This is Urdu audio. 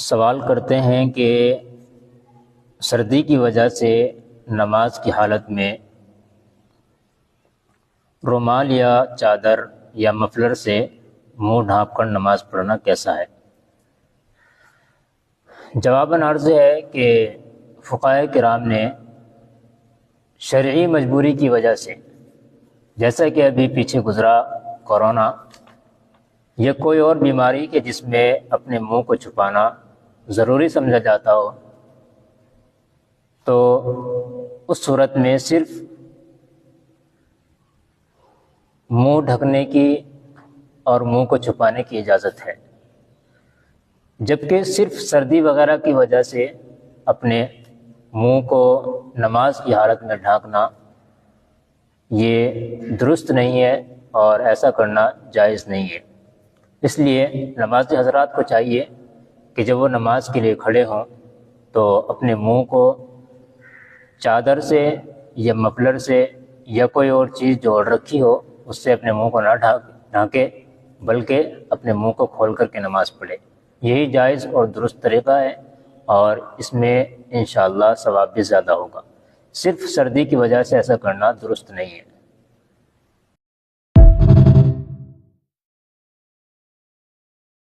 سوال کرتے ہیں کہ سردی کی وجہ سے نماز کی حالت میں رومال یا چادر یا مفلر سے منہ ڈھانپ کر نماز پڑھنا کیسا ہے؟ جواباً عرض ہے کہ فقہائے کرام نے شرعی مجبوری کی وجہ سے، جیسا کہ ابھی پیچھے گزرا کورونا یا کوئی اور بیماری کہ جس میں اپنے منہ کو چھپانا ضروری سمجھا جاتا ہو، تو اس صورت میں صرف منہ ڈھکنے کی اور منہ کو چھپانے کی اجازت ہے، جبکہ صرف سردی وغیرہ کی وجہ سے اپنے منہ کو نماز کی حالت میں ڈھانکنا یہ درست نہیں ہے اور ایسا کرنا جائز نہیں ہے۔ اس لیے نمازی حضرات کو چاہیے کہ جب وہ نماز کے لیے کھڑے ہوں تو اپنے منہ کو چادر سے یا مفلر سے یا کوئی اور چیز جو اوڑھ رکھی ہو اس سے اپنے منہ کو نہ ڈھانکے، بلکہ اپنے منہ کو کھول کر کے نماز پڑھے۔ یہی جائز اور درست طریقہ ہے اور اس میں انشاءاللہ ثواب بھی زیادہ ہوگا۔ صرف سردی کی وجہ سے ایسا کرنا درست نہیں ہے۔